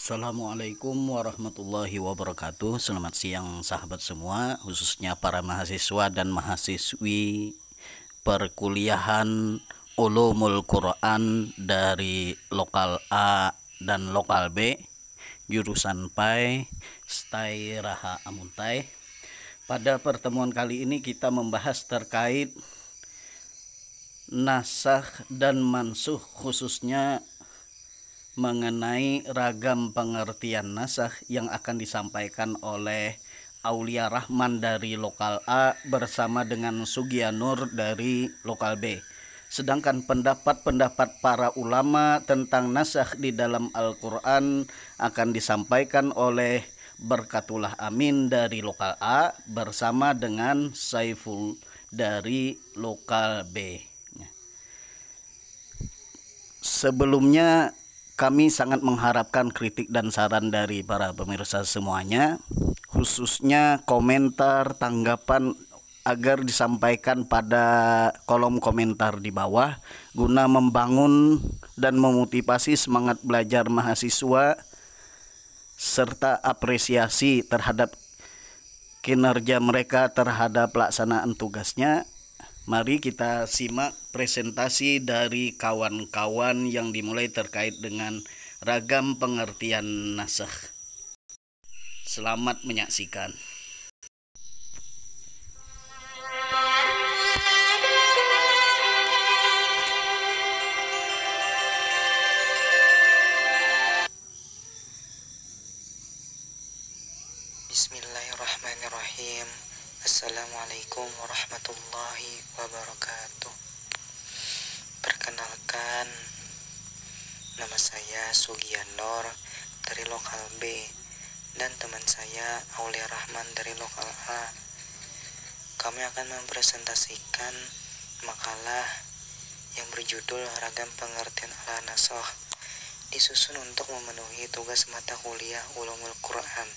Assalamualaikum warahmatullahi wabarakatuh. Selamat siang sahabat semua, khususnya para mahasiswa dan mahasiswi perkuliahan Ulumul Quran dari lokal A dan lokal B, jurusan PAI, Stai Raha Amuntai. Pada pertemuan kali ini kita membahas terkait nasakh dan mansukh, khususnya mengenai ragam pengertian nasakh yang akan disampaikan oleh Aulia Rahman dari lokal A bersama dengan Sugianur dari lokal B. Sedangkan pendapat-pendapat para ulama tentang nasakh di dalam Al-Quran akan disampaikan oleh Berkatullah Amin dari lokal A bersama dengan Saiful dari lokal B. Sebelumnya kami sangat mengharapkan kritik dan saran dari para pemirsa semuanya, khususnya komentar, tanggapan agar disampaikan pada kolom komentar di bawah guna membangun dan memotivasi semangat belajar mahasiswa serta apresiasi terhadap kinerja mereka terhadap pelaksanaan tugasnya. Mari kita simak presentasi dari kawan-kawan yang dimulai terkait dengan ragam pengertian nasakh. Selamat menyaksikan. Bismillahirrahmanirrahim. Assalamualaikum warahmatullahi wabarakatuh. Perkenalkan, nama saya Sugianur dari lokal B dan teman saya Aulia Rahman dari lokal A. Kami akan mempresentasikan makalah yang berjudul Ragam Pengertian ala Nasakh, disusun untuk memenuhi tugas mata kuliah Ulumul Quran.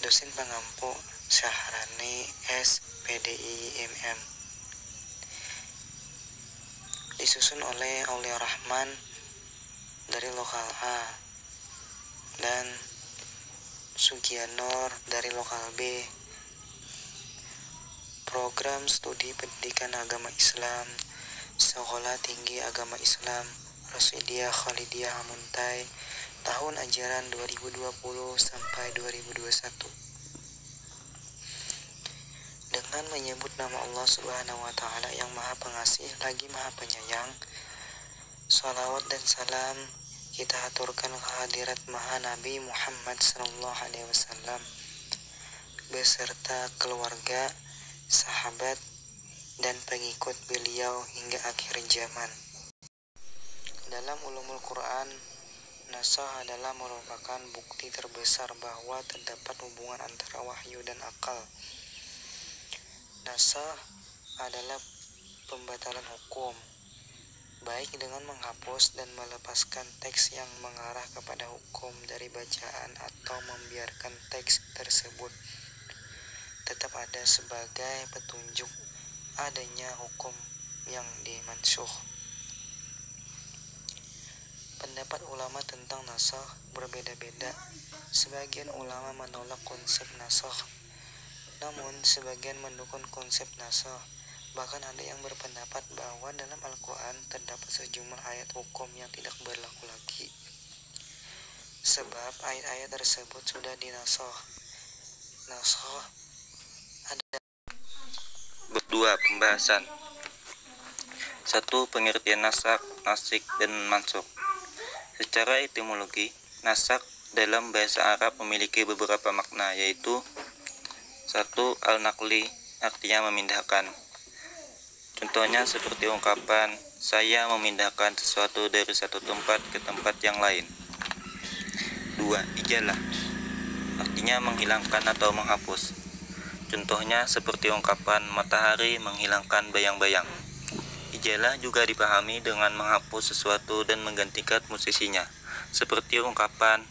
Dosen pengampu Syahrani SPDI MM. Disusun oleh Aulia Rahman dari lokal A dan Sugianur dari lokal B. Program Studi Pendidikan Agama Islam Sekolah Tinggi Agama Islam Rasidiyah Khalidiyah Amuntai, tahun ajaran 2020 sampai 2021. Dengan menyebut nama Allah Subhanahu wa Ta'ala yang Maha Pengasih lagi Maha Penyayang, salawat dan salam kita aturkan kehadirat Maha Nabi Muhammad sallallahu alaihi wasallam beserta keluarga, sahabat dan pengikut beliau hingga akhir zaman. Dalam Ulumul Quran, nasakh adalah merupakan bukti terbesar bahwa terdapat hubungan antara wahyu dan akal. Nasakh adalah pembatalan hukum, baik dengan menghapus dan melepaskan teks yang mengarah kepada hukum dari bacaan atau membiarkan teks tersebut tetap ada sebagai petunjuk adanya hukum yang dimansukh. Pendapat ulama tentang nasakh berbeda-beda. Sebagian ulama menolak konsep nasakh, namun sebagian mendukung konsep nasakh. Bahkan ada yang berpendapat bahwa dalam Al-Quran terdapat sejumlah ayat hukum yang tidak berlaku lagi, sebab ayat-ayat tersebut sudah dinasakh. Nasakh ada berdua pembahasan. 1. Pengertian nasakh, nasikh, dan mansukh. Secara etimologi, nasakh dalam bahasa Arab memiliki beberapa makna, yaitu 1. Al-Naqli, artinya memindahkan. Contohnya seperti ungkapan, saya memindahkan sesuatu dari satu tempat ke tempat yang lain. 2. Ijalah, artinya menghilangkan atau menghapus. Contohnya seperti ungkapan, matahari menghilangkan bayang-bayang. Ijalah juga dipahami dengan menghapus sesuatu dan menggantikan posisinya, seperti ungkapan,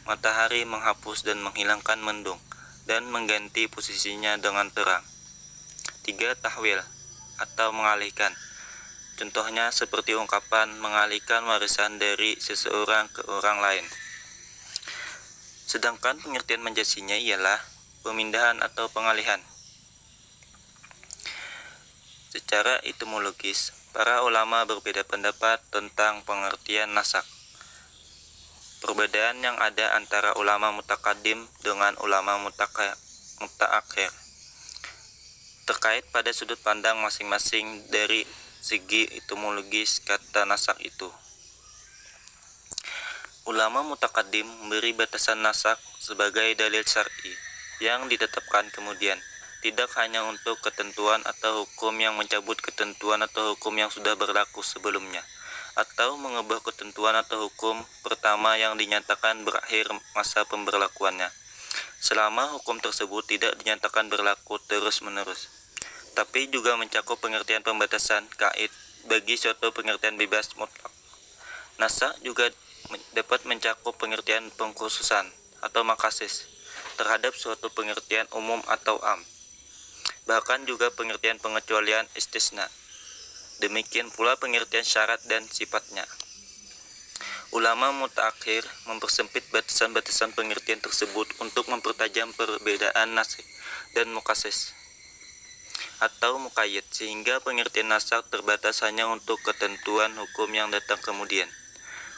matahari menghapus dan menghilangkan mendung dan mengganti posisinya dengan terang. 3. Tahwil, atau mengalihkan. Contohnya seperti ungkapan mengalihkan warisan dari seseorang ke orang lain. Sedangkan pengertian majasinya ialah pemindahan atau pengalihan. Secara etimologis, para ulama berbeda pendapat tentang pengertian nasak. Perbedaan yang ada antara ulama mutaqaddim dengan ulama mutaakhir terkait pada sudut pandang masing-masing dari segi etimologis kata nasak itu. Ulama mutaqaddim memberi batasan nasak sebagai dalil syar'i yang ditetapkan kemudian, tidak hanya untuk ketentuan atau hukum yang mencabut ketentuan atau hukum yang sudah berlaku sebelumnya, atau mengubah ketentuan atau hukum pertama yang dinyatakan berakhir masa pemberlakuannya, selama hukum tersebut tidak dinyatakan berlaku terus-menerus. Tapi juga mencakup pengertian pembatasan kaid bagi suatu pengertian bebas mutlak. Nasak juga dapat mencakup pengertian pengkhususan atau makasis terhadap suatu pengertian umum atau am. Bahkan juga pengertian pengecualian istisna. Demikian pula pengertian syarat dan sifatnya. Ulama mutaakhir mempersempit batasan-batasan pengertian tersebut untuk mempertajam perbedaan nasik dan mukasis atau muqayyad, sehingga pengertian nasak terbatas hanya untuk ketentuan hukum yang datang kemudian,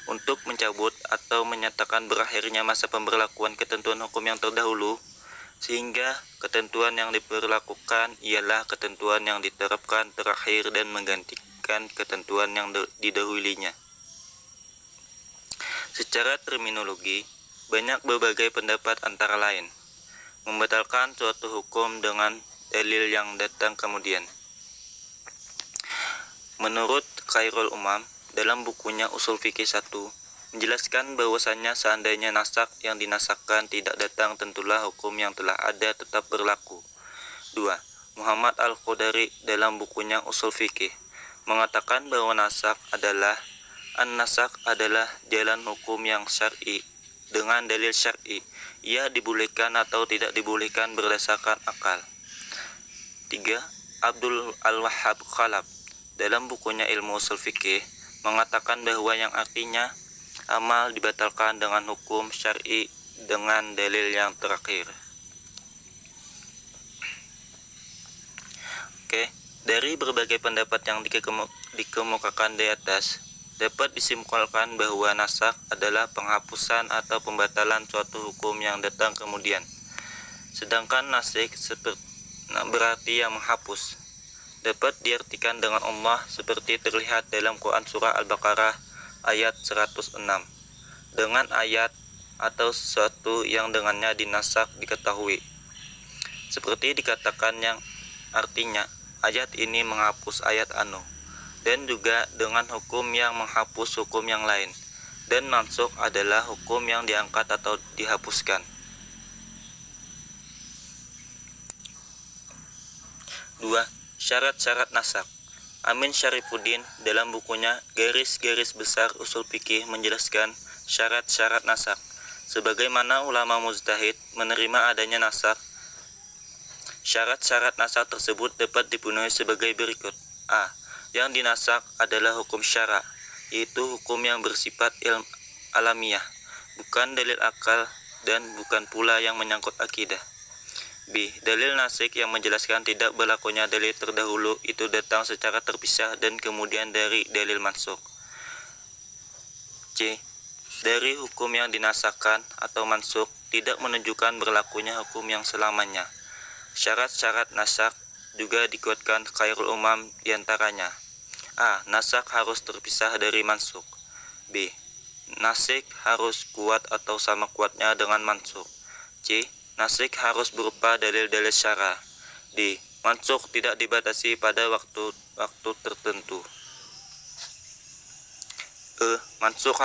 untuk mencabut atau menyatakan berakhirnya masa pemberlakuan ketentuan hukum yang terdahulu, sehingga ketentuan yang diberlakukan ialah ketentuan yang diterapkan terakhir dan menggantikan ketentuan yang didahulunya. Secara terminologi, banyak berbagai pendapat antara lain membatalkan suatu hukum dengan dalil yang datang kemudian. Menurut Khairul Umam, dalam bukunya Usul Fikih 1, menjelaskan bahwasannya seandainya nasak yang dinasakkan tidak datang, tentulah hukum yang telah ada tetap berlaku. 2. Muhammad Al-Qudari dalam bukunya Usul Fikih mengatakan bahwa nasak adalah jalan hukum yang syar'i dengan dalil syar'i. Ia dibolehkan atau tidak dibolehkan berdasarkan akal. 3. Abdul Al-Wahhab Khalaf dalam bukunya Ilmu Usul Fikih mengatakan bahwa yang artinya amal dibatalkan dengan hukum syar'i dengan dalil yang terakhir. Dari berbagai pendapat yang dikemukakan di atas, dapat disimpulkan bahwa nasak adalah penghapusan atau pembatalan suatu hukum yang datang kemudian. Sedangkan nasikh berarti yang menghapus. Dapat diartikan dengan Allah seperti terlihat dalam Quran Surah Al-Baqarah ayat 106. Dengan ayat atau sesuatu yang dengannya dinasak diketahui. Seperti dikatakan yang artinya ayat ini menghapus ayat anu. Dan juga dengan hukum yang menghapus hukum yang lain. Dan mansukh adalah hukum yang diangkat atau dihapuskan. 2. Syarat-syarat nasak. Amin Syarifuddin dalam bukunya Garis-garis Besar Usul Fikih menjelaskan syarat-syarat nasak. Sebagaimana ulama mujtahid menerima adanya nasak, syarat-syarat nasak tersebut dapat dipenuhi sebagai berikut. A. Yang dinasak adalah hukum syara, yaitu hukum yang bersifat alamiah, bukan dalil akal dan bukan pula yang menyangkut akidah. B. Dalil nasikh yang menjelaskan tidak berlakunya dalil terdahulu itu datang secara terpisah dan kemudian dari dalil mansukh. C. Dari hukum yang dinasakkan atau mansukh tidak menunjukkan berlakunya hukum yang selamanya. Syarat-syarat nasak juga dikuatkan Khairul Umam diantaranya. A. Nasak harus terpisah dari mansukh. B. Nasikh harus kuat atau sama kuatnya dengan mansukh. C. Nasikh harus berupa dalil-dalil syara. D. Mansukh tidak dibatasi pada waktu tertentu. E. Mansukh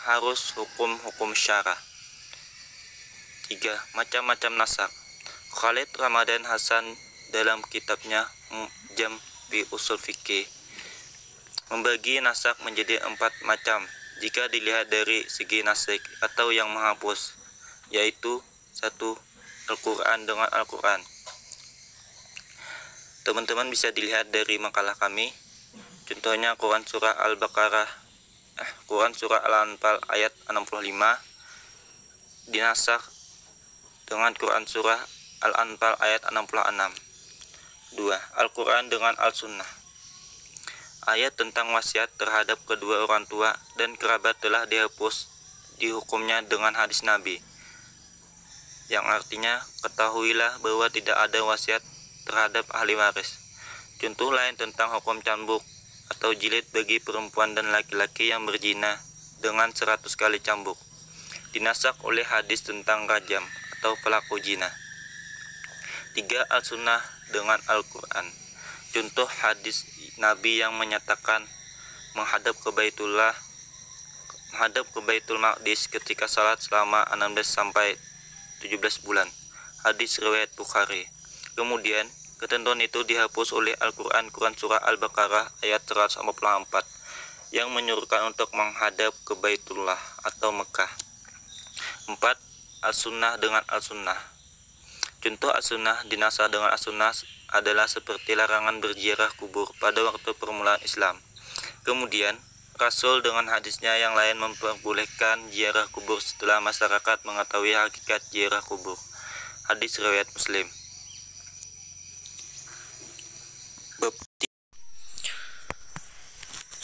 harus hukum-hukum syara. 3. Macam-macam nasak. Khalid Ramadan Hasan dalam kitabnya Jam fi Usul Fikih membagi nasak menjadi 4 macam jika dilihat dari segi nasikh atau yang menghapus, yaitu 1. Al-Quran dengan Al-Quran. Teman-teman bisa dilihat dari makalah kami. Contohnya Quran Surah Al-Baqarah, Quran Surah Al-Anfal ayat 65. dinasakh dengan Quran surah Al-Anfal ayat 66. 2. Al-Quran dengan Al-Sunnah. Ayat tentang wasiat terhadap kedua orang tua dan kerabat telah dihapus dihukumnya dengan hadis Nabi, yang artinya, ketahuilah bahwa tidak ada wasiat terhadap ahli waris. Contoh lain tentang hukum cambuk atau jilid bagi perempuan dan laki-laki yang berzina dengan 100 kali cambuk, dinasakh oleh hadis tentang rajam atau pelaku zina. 3. Al-Sunnah dengan Al-Quran. Contoh hadis Nabi yang menyatakan menghadap ke Baitul Maqdis ketika salat selama 16 sampai 17 bulan. Hadis riwayat Bukhari. Kemudian, ketentuan itu dihapus oleh Al-Quran surah Al-Baqarah ayat 144 yang menyuruhkan untuk menghadap ke Baitullah atau Mekah. 4. Al-Sunnah dengan Al-Sunnah. Contoh As-Sunnah dinasakh dengan As-Sunnah adalah seperti larangan berziarah kubur pada waktu permulaan Islam. Kemudian, Rasul dengan hadisnya yang lain memperbolehkan ziarah kubur setelah masyarakat mengetahui hakikat ziarah kubur. Hadis riwayat Muslim.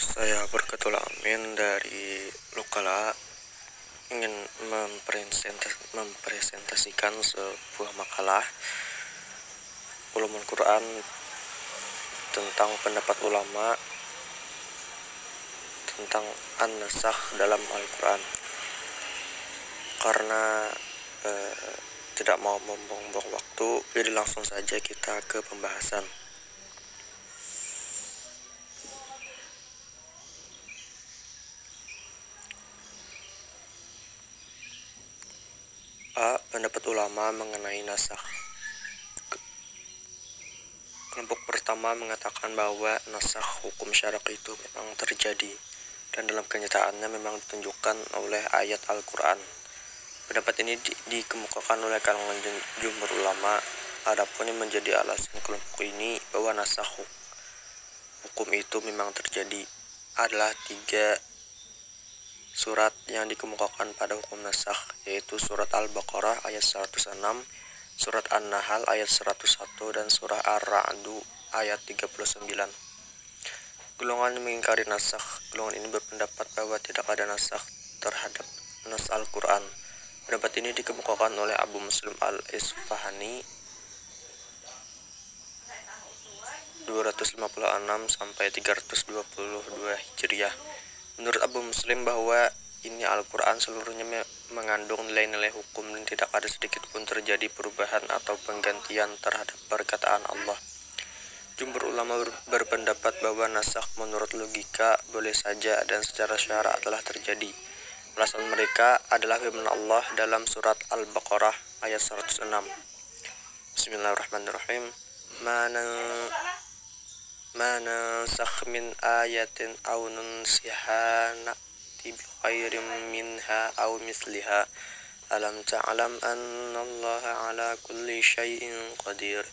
Saya Berkatul Amin dari Lukala ingin mempresentasikan sebuah makalah ulumul Quran tentang pendapat ulama tentang an-nasakh dalam Al-Quran. Karena tidak mau membuang-buang waktu, jadi langsung saja kita ke pembahasan. A. Pendapat ulama mengenai nasakh. Kelompok pertama mengatakan bahwa nasakh hukum syar'i itu memang terjadi dan dalam kenyataannya memang ditunjukkan oleh ayat Al-Quran. Pendapat ini dikemukakan oleh kalangan jumhur ulama. Adapun yang menjadi alasan kelompok ini bahwa nasakh hukum itu memang terjadi adalah 3 surat yang dikemukakan pada hukum nasakh, yaitu surat Al-Baqarah ayat 106, surat An-Nahl ayat 101, dan surah Ar-Ra'du ayat 39. Golongan yang mengingkari nasakh, golongan ini berpendapat bahwa tidak ada nasakh terhadap nas Al-Quran. Pendapat ini dikemukakan oleh Abu Muslim Al-Isfahani 256 sampai 322 Hijriah. Menurut Abu Muslim bahwa ini Al-Quran seluruhnya mengandung nilai-nilai hukum dan tidak ada sedikit pun terjadi perubahan atau penggantian terhadap perkataan Allah. Jumhur ulama berpendapat bahwa nasakh menurut logika boleh saja dan secara syara telah terjadi. Alasan mereka adalah firman Allah dalam surat Al-Baqarah ayat 106. Bismillahirrahmanirrahim. Mana nansakh min ayatin aw nunsiha na'ti bi khairin minha aw misliha alam ta'lam annallaha ala kulli syai'in qadir.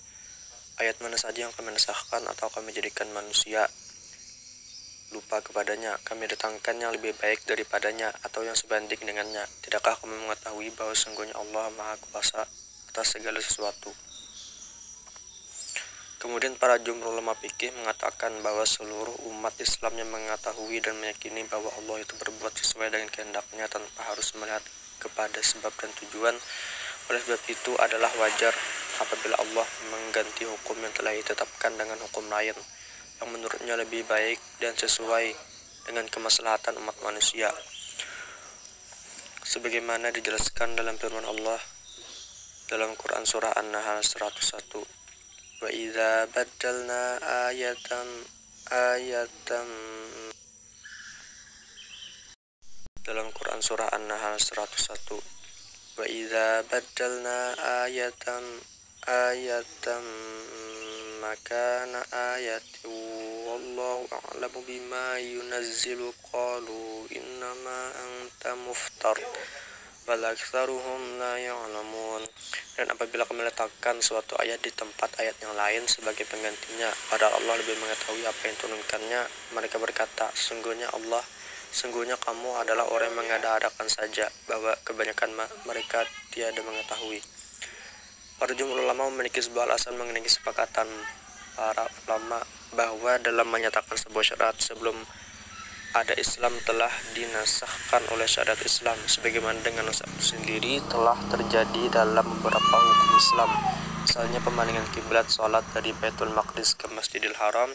Ayat mana saja yang kami nasahkan atau kami jadikan manusia lupa kepadanya, kami datangkan yang lebih baik daripadanya atau yang sebanding dengannya. Tidakkah kamu mengetahui bahwa sesungguhnya Allah Maha Kuasa atas segala sesuatu? Kemudian para jumhur ulama fikih mengatakan bahwa seluruh umat Islam yang mengetahui dan meyakini bahwa Allah itu berbuat sesuai dengan kehendaknya tanpa harus melihat kepada sebab dan tujuan. Oleh sebab itu adalah wajar apabila Allah mengganti hukum yang telah ditetapkan dengan hukum lain yang menurutnya lebih baik dan sesuai dengan kemaslahatan umat manusia. Sebagaimana dijelaskan dalam firman Allah dalam Quran surah An-Nahl 101. Wa idza baddalna ayatan dalam Quran surah An-Nahl 101. Wa idza baddalna ayatan makana ayati wallahu a'lamu bima yunazzilu qalu innama anta muftar bal aktsaruhum la ya'lamun. Dan apabila kami letakkan suatu ayat di tempat ayat yang lain sebagai penggantinya, padahal Allah lebih mengetahui apa yang turunkannya, mereka berkata, sesungguhnya Allah Sungguhnya kamu adalah orang yang mengada-adakan saja, bahwa kebanyakan mereka tiada mengetahui. Para jumhur ulama memiliki sebuah alasan mengenai kesepakatan para ulama bahwa dalam menyatakan sebuah syarat sebelum ada Islam telah dinasahkan oleh syariat Islam, sebagaimana dengan nasakh sendiri telah terjadi dalam beberapa hukum Islam. Misalnya pemalingan kiblat salat dari Baitul Maqdis ke Masjidil Haram,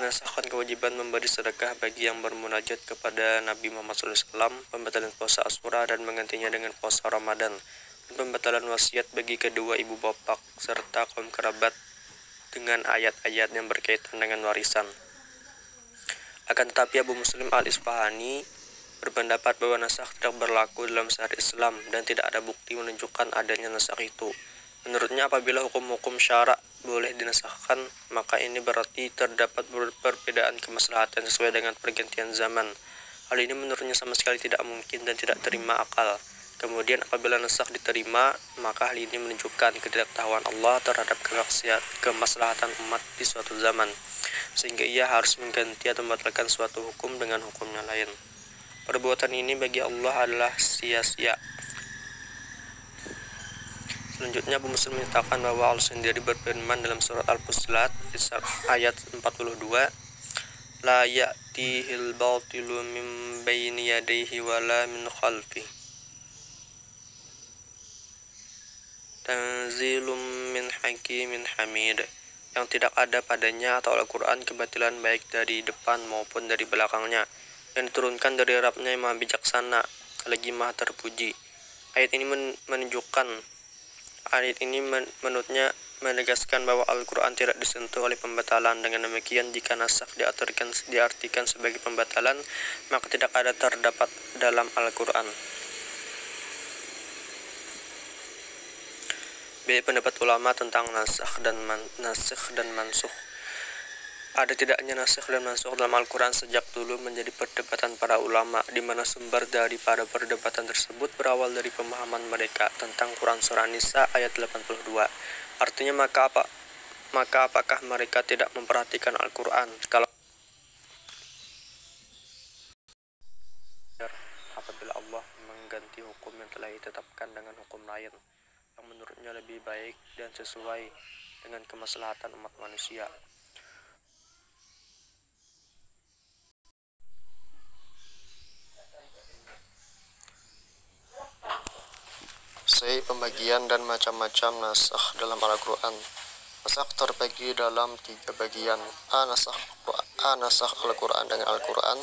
menasahkan kewajiban memberi sedekah bagi yang bermunajat kepada Nabi Muhammad SAW, pembatalan puasa Asyura dan menggantinya dengan puasa Ramadan, dan pembatalan wasiat bagi kedua ibu bapak serta kaum kerabat dengan ayat-ayat yang berkaitan dengan warisan. Akan tetapi Abu Muslim Al-Isfahani berpendapat bahwa nasakh tidak berlaku dalam syariat Islam dan tidak ada bukti menunjukkan adanya nasakh itu. Menurutnya apabila hukum-hukum syarak boleh dinasahkan, maka ini berarti terdapat perbedaan kemaslahatan sesuai dengan pergantian zaman. Hal ini menurutnya sama sekali tidak mungkin dan tidak terima akal. Kemudian apabila nasakh diterima, maka hal ini menunjukkan ketidaktahuan Allah terhadap kemaslahatan umat di suatu zaman, sehingga ia harus mengganti atau membatalkan suatu hukum dengan hukumnya lain. Perbuatan ini bagi Allah adalah sia-sia. Selanjutnya Abu Muslim menyatakan bahwa Allah sendiri berfirman dalam surat Al-Fussilat ayat 42, la ya'tihil batilu min baini yadayhi wala min khalfi tanzilum min hakimin hamid, yang tidak ada padanya atau Al-Quran kebatilan baik dari depan maupun dari belakangnya, yang diturunkan dari Rabb-Nya yang maha bijaksana lagi maha terpuji. Ayat ini menurutnya menegaskan bahwa Al-Quran tidak disentuh oleh pembatalan. Dengan demikian, jika nasakh diartikan sebagai pembatalan, maka tidak ada terdapat dalam Al-Quran. B. Pendapat ulama tentang nasakh dan mansukh. Ada tidaknya nasakh dan mansukh dalam Al-Quran sejak dulu menjadi perdebatan para ulama, di mana sumber daripada perdebatan tersebut berawal dari pemahaman mereka tentang Quran Surah Nisa ayat 82. Artinya maka apakah mereka tidak memperhatikan Al-Quran kalau apabila Allah mengganti hukum yang telah ditetapkan dengan hukum lain yang menurutnya lebih baik dan sesuai dengan kemaslahatan umat manusia. Pembagian dan macam-macam nasakh dalam Al-Quran. Nasakh terbagi dalam 3 bagian. A. Nasakh Al-Quran dengan Al-Quran.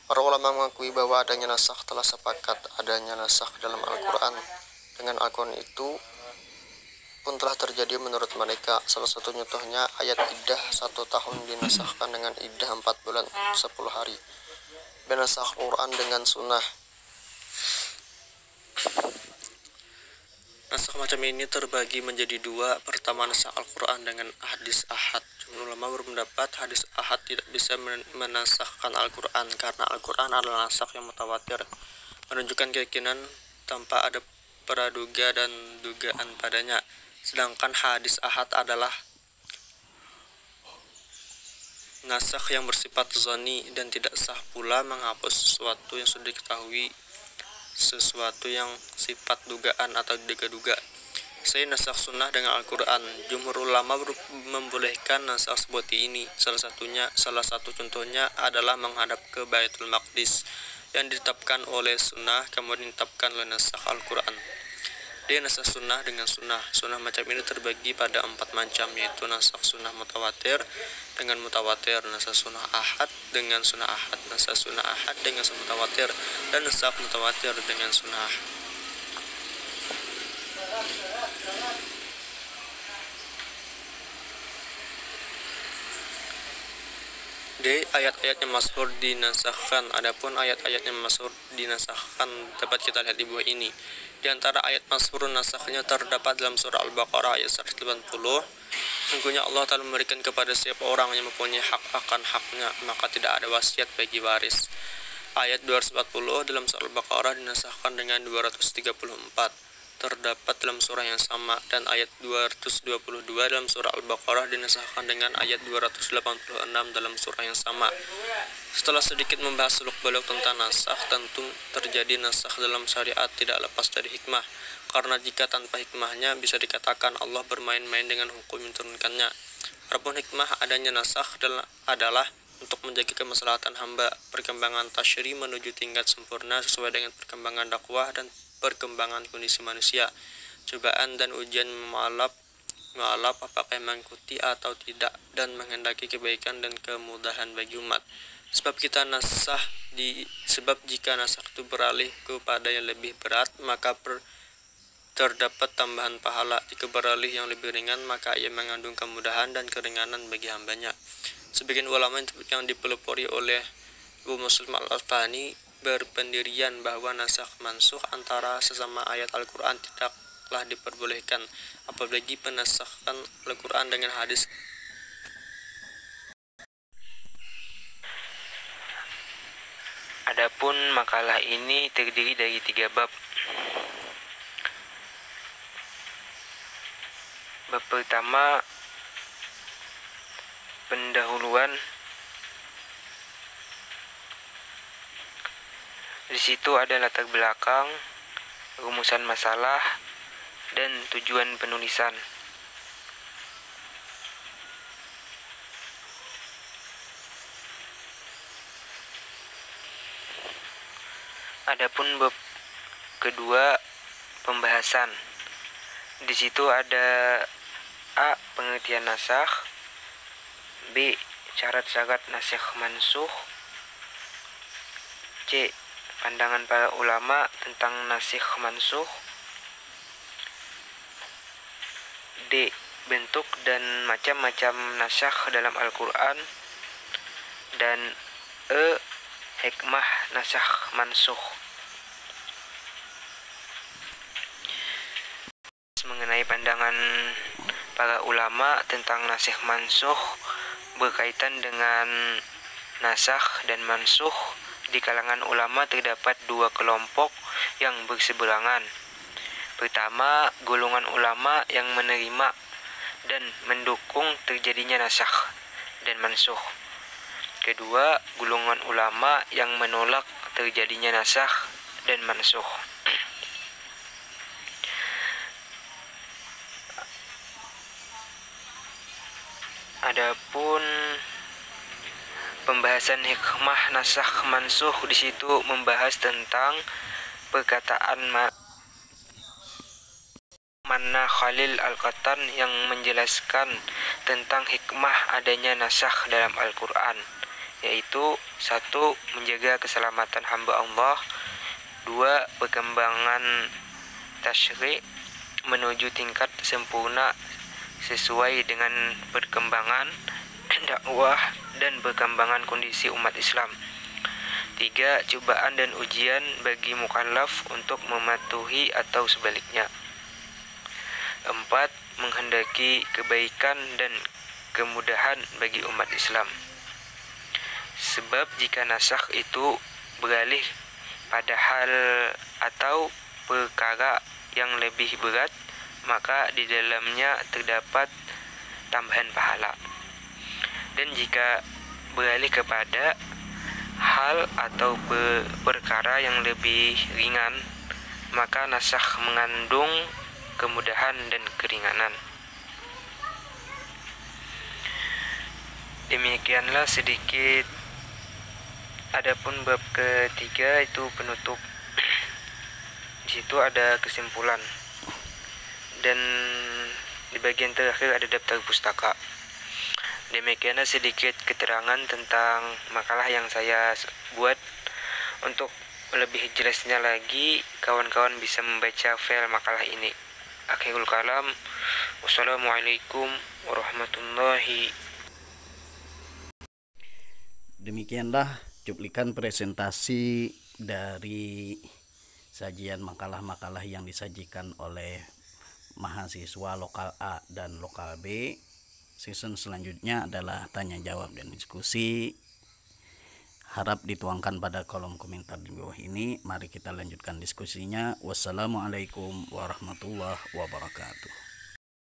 Para ulama mengakui bahwa adanya nasakh telah sepakat adanya nasakh dalam Al-Quran. Dengan Al-Quran itu pun telah terjadi menurut mereka. Salah satu contohnya ayat iddah 1 tahun dinasahkan dengan iddah 4 bulan 10 hari. Nasakh Quran dengan sunnah. Nasakh macam ini terbagi menjadi 2. Pertama, nasakh Al-Quran dengan hadis ahad. Jumhur ulama berpendapat hadis ahad tidak bisa menasahkan Al-Quran karena Al-Quran adalah nasakh yang mutawatir, menunjukkan keyakinan tanpa ada praduga dan dugaan padanya. Sedangkan hadis ahad adalah nasakh yang bersifat zani dan tidak sah pula menghapus sesuatu yang sudah diketahui, sesuatu yang sifat dugaan atau diduga-duga. Saya nasakh sunnah dengan Al-Quran. Jumhur ulama membolehkan nasakh seperti ini. Salah satu contohnya adalah menghadap ke Baitul Maqdis yang ditetapkan oleh sunnah, kemudian ditetapkan oleh nasakh Al-Quran. Dia nasakh sunnah dengan sunnah. Sunnah macam ini terbagi pada 4 macam, yaitu nasakh sunnah mutawatir dengan mutawatir, nasakh sunnah ahad dengan sunnah ahad, nasakh sunnah ahad dengan sunnah mutawatir, dan nasakh mutawatir dengan sunnah ahad. D. Ayat-ayat yang masyhur dinasahkan. Adapun ayat-ayat yang masyhur dinasahkan dapat kita lihat di bawah ini. Di antara ayat masyhur nasakhnya terdapat dalam surah Al-Baqarah ayat 180. Sungguhnya Allah telah memberikan kepada siapa orang yang mempunyai hak akan haknya, maka tidak ada wasiat bagi waris. Ayat 240 dalam surah Al-Baqarah dinasahkan dengan 234. terdapat dalam surah yang sama, dan ayat 222 dalam surah Al-Baqarah dinasahkan dengan ayat 286 dalam surah yang sama. Setelah sedikit membahas seluk-beluk tentang nasakh, tentu terjadi nasakh dalam syariat tidak lepas dari hikmah, karena jika tanpa hikmahnya bisa dikatakan Allah bermain-main dengan hukum yang diturunkannya. Adapun hikmah adanya nasakh adalah untuk menjaga kemaslahatan hamba, perkembangan tasyri menuju tingkat sempurna sesuai dengan perkembangan dakwah dan perkembangan kondisi manusia. Cobaan dan ujian mengalap apakah mengikuti atau tidak, dan menghendaki kebaikan dan kemudahan bagi umat. Sebab jika nasakh itu beralih kepada yang lebih berat, maka terdapat tambahan pahala. Jika beralih yang lebih ringan, maka ia mengandung kemudahan dan keringanan bagi hambanya. Sebagian ulama yang dipelopori oleh Abu Muslim Al-Alfani berpendirian bahwa nasakh mansukh antara sesama ayat Al-Quran tidaklah diperbolehkan, apalagi penasakhan Al-Quran dengan hadis. Adapun makalah ini terdiri dari 3 bab. Bab pertama, pendahuluan. Di situ ada latar belakang, rumusan masalah, dan tujuan penulisan. Adapun bab kedua, pembahasan. Di situ ada A. Pengertian nasakh, B. Syarat-syarat nasikh mansukh, C. Pandangan para ulama tentang nasikh mansukh, D. Bentuk dan macam-macam nasakh dalam Al-Quran, dan E. Hikmah nasakh mansukh. Mengenai pandangan para ulama tentang nasikh mansukh berkaitan dengan nasakh dan mansukh, di kalangan ulama terdapat 2 kelompok yang berseberangan. Pertama, golongan ulama yang menerima dan mendukung terjadinya nasakh dan mansukh. Kedua, golongan ulama yang menolak terjadinya nasakh dan mansukh. Adapun pembahasan hikmah nasakh mansukh, di situ membahas tentang perkataan Manna Khalil Al-Qattan yang menjelaskan tentang hikmah adanya nasakh dalam Al-Quran, yaitu 1. Menjaga keselamatan hamba Allah, 2. Perkembangan tasyri' menuju tingkat sempurna sesuai dengan perkembangan dakwah dan perkembangan kondisi umat Islam. 3. Cobaan dan ujian bagi mukallaf untuk mematuhi atau sebaliknya. 4. Menghendaki kebaikan dan kemudahan bagi umat Islam. Sebab jika nasakh itu beralih pada hal atau perkara yang lebih berat, maka di dalamnya terdapat tambahan pahala. Dan jika beralih kepada hal atau perkara yang lebih ringan, maka nasakh mengandung kemudahan dan keringanan. Demikianlah sedikit. Adapun bab ketiga itu penutup. Di situ ada kesimpulan. Dan di bagian terakhir ada daftar pustaka. Demikianlah sedikit keterangan tentang makalah yang saya buat. Untuk lebih jelasnya lagi, kawan-kawan bisa membaca file makalah ini. Akhirul kalam. Wassalamualaikum warahmatullahi. Demikianlah cuplikan presentasi dari sajian makalah-makalah yang disajikan oleh mahasiswa lokal A dan lokal B. Season selanjutnya adalah tanya jawab dan diskusi. Harap dituangkan pada kolom komentar di bawah ini. Mari kita lanjutkan diskusinya. Wassalamualaikum warahmatullahi wabarakatuh.